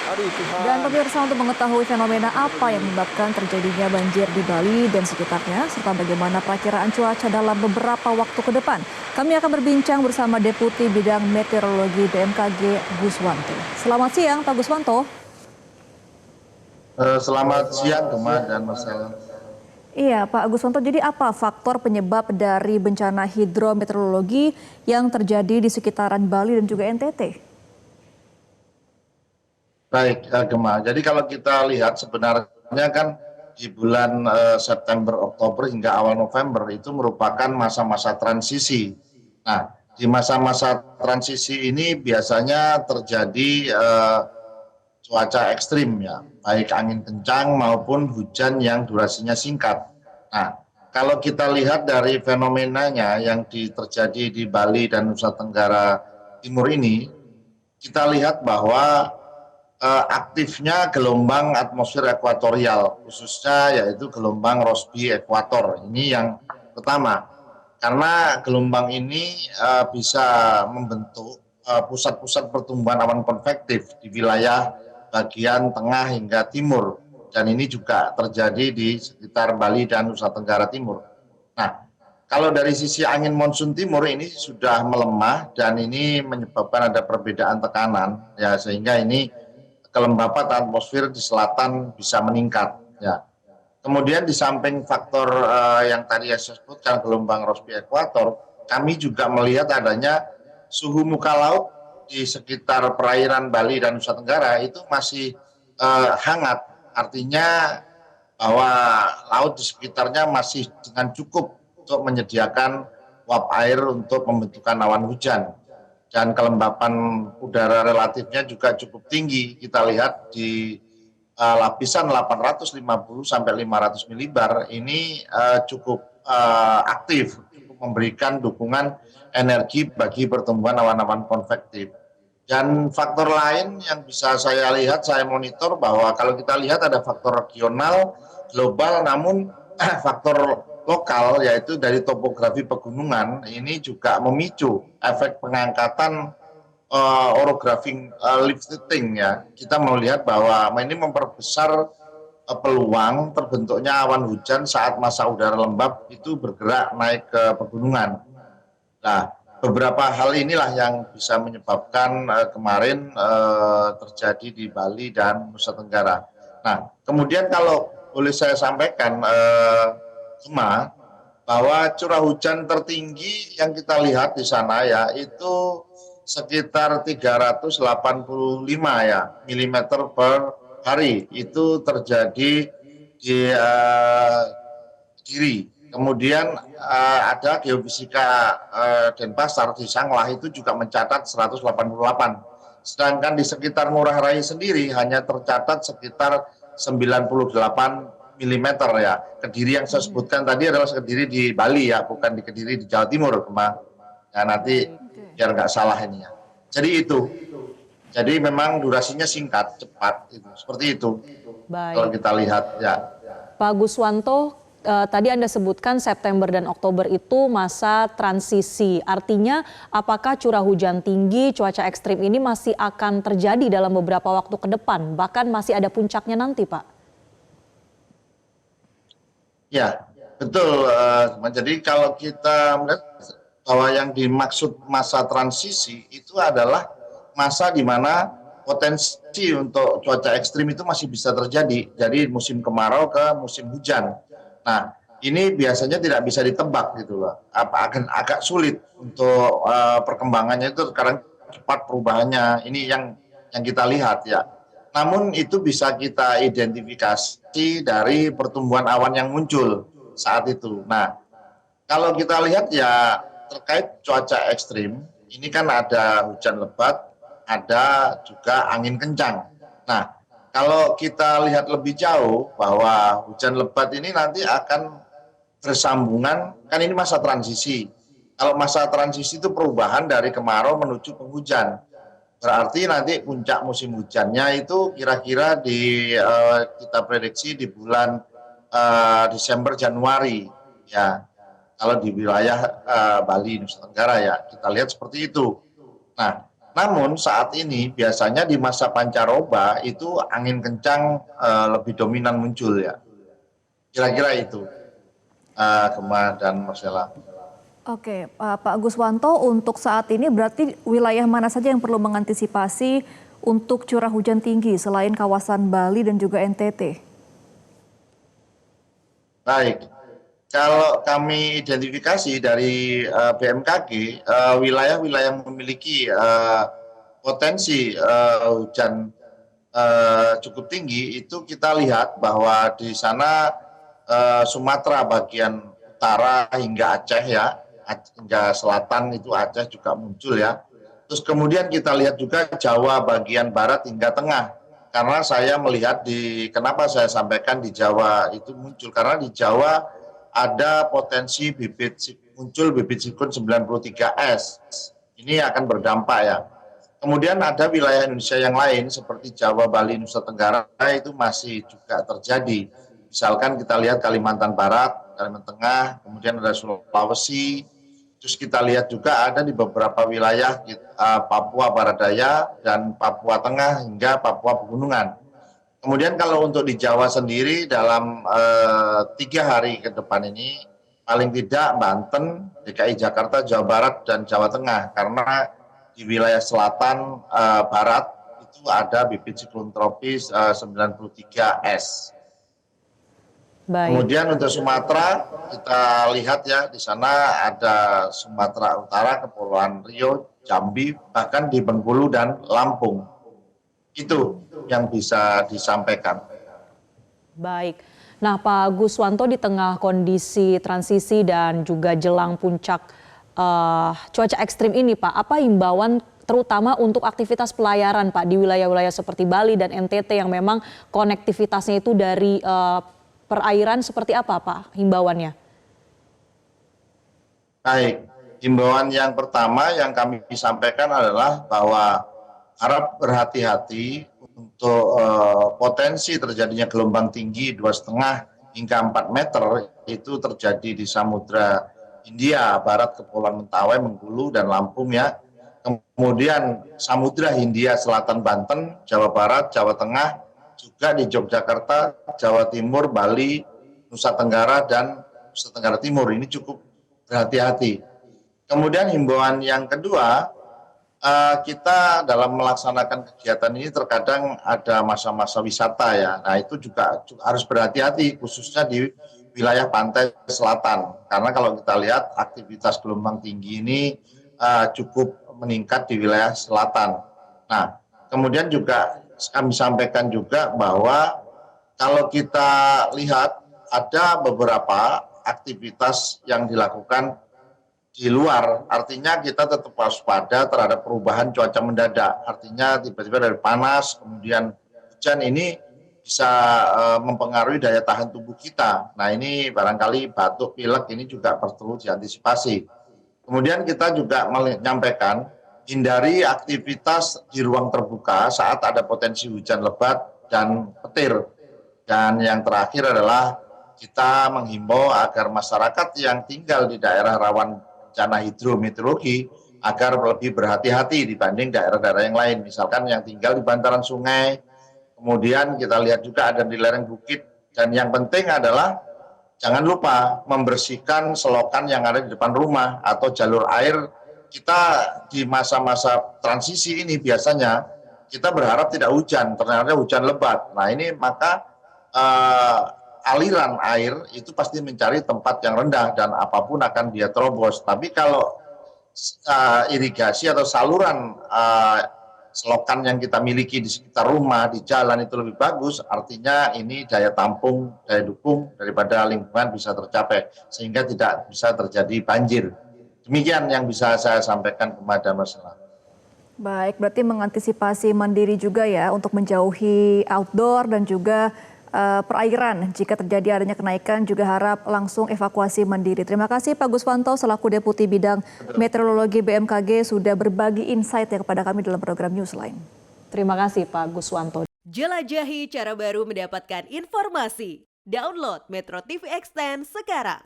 Hari Dan Tuhan. pemirsa, untuk mengetahui fenomena apa yang menyebabkan terjadinya banjir di Bali dan sekitarnya, serta bagaimana perakiraan cuaca dalam beberapa waktu ke depan, kami akan berbincang bersama Deputi Bidang Meteorologi BMKG Guswanto. Selamat siang, Pak Guswanto. Selamat siang, Gemma dan Marcel. Iya, Pak Guswanto, jadi apa faktor penyebab dari bencana hidrometeorologi yang terjadi di sekitaran Bali dan juga NTT? Baik, Gemma. Jadi kalau kita lihat sebenarnya kan di bulan September, Oktober hingga awal November itu merupakan masa-masa transisi. Nah, di masa-masa transisi ini biasanya terjadi cuaca ekstrim ya, baik angin kencang maupun hujan yang durasinya singkat. Nah, kalau kita lihat dari fenomenanya yang terjadi di Bali dan Nusa Tenggara Timur ini, kita lihat bahwa aktifnya gelombang atmosfer ekuatorial, khususnya yaitu gelombang Rossby ekuator. Ini yang pertama, karena gelombang ini bisa membentuk pusat-pusat pertumbuhan awan konvektif di wilayah bagian tengah hingga timur. Dan ini juga terjadi di sekitar Bali dan Nusa Tenggara Timur. Nah, kalau dari sisi angin monsun timur ini sudah melemah dan ini menyebabkan ada perbedaan tekanan, ya sehingga ini kelembapan atmosfer di selatan bisa meningkat. Ya. Kemudian di samping faktor yang tadi saya sebutkan gelombang Rossby ekuator, kami juga melihat adanya suhu muka laut di sekitar perairan Bali dan Nusa Tenggara itu masih hangat. Artinya bahwa laut di sekitarnya masih dengan cukup untuk menyediakan uap air untuk pembentukan awan hujan. Dan kelembapan udara relatifnya juga cukup tinggi. Kita lihat di lapisan 850 sampai 500 milibar ini cukup aktif, cukup memberikan dukungan energi bagi pertumbuhan awan-awan konvektif. Dan faktor lain yang bisa saya lihat, saya monitor bahwa kalau kita lihat ada faktor regional, global, namun faktor lokal yaitu dari topografi pegunungan ini juga memicu efek pengangkatan orographic lifting ya. Kita melihat bahwa ini memperbesar peluang terbentuknya awan hujan saat masa udara lembab itu bergerak naik ke pegunungan. Nah, beberapa hal inilah yang bisa menyebabkan kemarin terjadi di Bali dan Nusa Tenggara. Nah, kemudian kalau boleh saya sampaikan, Gemma, bahwa curah hujan tertinggi yang kita lihat di sana ya itu sekitar 385 ya milimeter per hari itu terjadi di Kediri. Kemudian ada geofisika Denpasar di Sanglah itu juga mencatat 188. Sedangkan di sekitar Ngurah Rai sendiri hanya tercatat sekitar 98 milimeter ya. Kediri yang saya sebutkan tadi adalah Kediri di Bali ya, bukan di Kediri di Jawa Timur, Kema. Ya nanti biar nggak salah ini ya. Jadi itu. Jadi memang durasinya singkat, cepat itu. Seperti itu. Kalau Baik, kita lihat ya. Pak Guswanto, tadi Anda sebutkan September dan Oktober itu masa transisi. Artinya apakah curah hujan tinggi, cuaca ekstrim ini masih akan terjadi dalam beberapa waktu ke depan? Bahkan masih ada puncaknya nanti, Pak? Ya, betul. Jadi kalau kita melihat bahwa yang dimaksud masa transisi itu adalah masa di mana potensi untuk cuaca ekstrim itu masih bisa terjadi. Jadi musim kemarau ke musim hujan. Nah, ini biasanya tidak bisa ditebak gitu loh. Akan agak sulit untuk perkembangannya itu sekarang cepat perubahannya. Ini yang kita lihat ya. Namun itu bisa kita identifikasi dari pertumbuhan awan yang muncul saat itu. Nah, kalau kita lihat ya terkait cuaca ekstrim, ini kan ada hujan lebat, ada juga angin kencang. Nah, kalau kita lihat lebih jauh bahwa hujan lebat ini nanti akan bersambungan, kan ini masa transisi. Kalau masa transisi itu perubahan dari kemarau menuju penghujan. Berarti nanti puncak musim hujannya itu kira-kira kita prediksi di bulan Desember Januari ya. Kalau di wilayah Bali Nusa Tenggara ya kita lihat seperti itu. Nah, Namun saat ini biasanya di masa pancaroba itu angin kencang lebih dominan muncul ya. Kira-kira itu, Gemma dan Marcella. Oke, Pak Guswanto, untuk saat ini berarti wilayah mana saja yang perlu mengantisipasi untuk curah hujan tinggi selain kawasan Bali dan juga NTT? Baik, kalau kami identifikasi dari BMKG, wilayah-wilayah yang memiliki potensi hujan cukup tinggi itu kita lihat bahwa di sana Sumatera bagian utara hingga Aceh ya, hingga selatan itu Aceh juga muncul ya. Terus kemudian kita lihat juga Jawa bagian barat hingga tengah. Karena saya melihat kenapa saya sampaikan di Jawa itu muncul, karena di Jawa ada potensi muncul bibit siklon 93S. Ini akan berdampak ya. Kemudian ada wilayah Indonesia yang lain seperti Jawa, Bali, Nusa Tenggara itu masih juga terjadi. Misalkan kita lihat Kalimantan Barat, Kalimantan Tengah, kemudian ada Sulawesi. Terus kita lihat juga ada di beberapa wilayah Papua Barat Daya dan Papua Tengah hingga Papua Pegunungan. Kemudian kalau untuk di Jawa sendiri dalam 3 hari ke depan ini paling tidak Banten, DKI Jakarta, Jawa Barat dan Jawa Tengah, karena di wilayah selatan barat itu ada bibit siklon tropis 93S. Baik. Kemudian untuk Sumatera kita lihat ya, di sana ada Sumatera Utara, Kepulauan Riau, Jambi, bahkan di Bengkulu dan Lampung. Itu yang bisa disampaikan. Baik. Nah, Pak Guswanto, di tengah kondisi transisi dan juga jelang puncak cuaca ekstrim ini, Pak, apa himbauan terutama untuk aktivitas pelayaran, Pak, di wilayah-wilayah seperti Bali dan NTT yang memang konektivitasnya itu dari perairan, seperti apa, Pak, himbauannya? Baik, himbauan yang pertama yang kami sampaikan adalah bahwa harap berhati-hati untuk potensi terjadinya gelombang tinggi 2,5 hingga 4 meter itu terjadi di Samudra Hindia Barat, Kepulauan Mentawai, Bengkulu dan Lampung ya. Kemudian Samudra Hindia Selatan Banten, Jawa Barat, Jawa Tengah, juga di Yogyakarta, Jawa Timur, Bali, Nusa Tenggara dan Nusa Tenggara Timur. Ini cukup berhati-hati. Kemudian himbauan yang kedua, kita dalam melaksanakan kegiatan ini terkadang ada masa-masa wisata ya. Nah itu juga harus berhati-hati khususnya di wilayah pantai selatan. Karena kalau kita lihat aktivitas gelombang tinggi ini cukup meningkat di wilayah selatan. Nah kemudian juga kami sampaikan juga bahwa kalau kita lihat ada beberapa aktivitas yang dilakukan di luar, artinya kita tetap waspada terhadap perubahan cuaca mendadak. Artinya tiba-tiba dari panas, kemudian hujan, ini bisa mempengaruhi daya tahan tubuh kita. Nah ini barangkali batuk, pilek ini juga perlu diantisipasi. Kemudian kita juga menyampaikan hindari aktivitas di ruang terbuka saat ada potensi hujan lebat dan petir. Dan yang terakhir adalah kita menghimbau agar masyarakat yang tinggal di daerah rawan bencana hidrometeorologi agar lebih berhati-hati dibanding daerah-daerah yang lain. Misalkan yang tinggal di bantaran sungai, kemudian kita lihat juga ada di lereng bukit. Dan yang penting adalah jangan lupa membersihkan selokan yang ada di depan rumah atau jalur air. Kita di masa-masa transisi ini biasanya kita berharap tidak hujan, ternyata hujan lebat. Nah ini maka aliran air itu pasti mencari tempat yang rendah dan apapun akan dia terobos. Tapi kalau irigasi atau saluran selokan yang kita miliki di sekitar rumah, di jalan itu lebih bagus, artinya ini daya tampung, daya dukung daripada lingkungan bisa tercapai sehingga tidak bisa terjadi banjir. Demikian yang bisa saya sampaikan kepada masyarakat. Baik, berarti mengantisipasi mandiri juga ya untuk menjauhi outdoor dan juga perairan. Jika terjadi adanya kenaikan juga harap langsung evakuasi mandiri. Terima kasih Pak Guswanto selaku Deputi Bidang Meteorologi BMKG sudah berbagi insight ya kepada kami dalam program Newsline. Terima kasih Pak Guswanto. Jelajahi cara baru mendapatkan informasi. Download Metro TV Extend sekarang.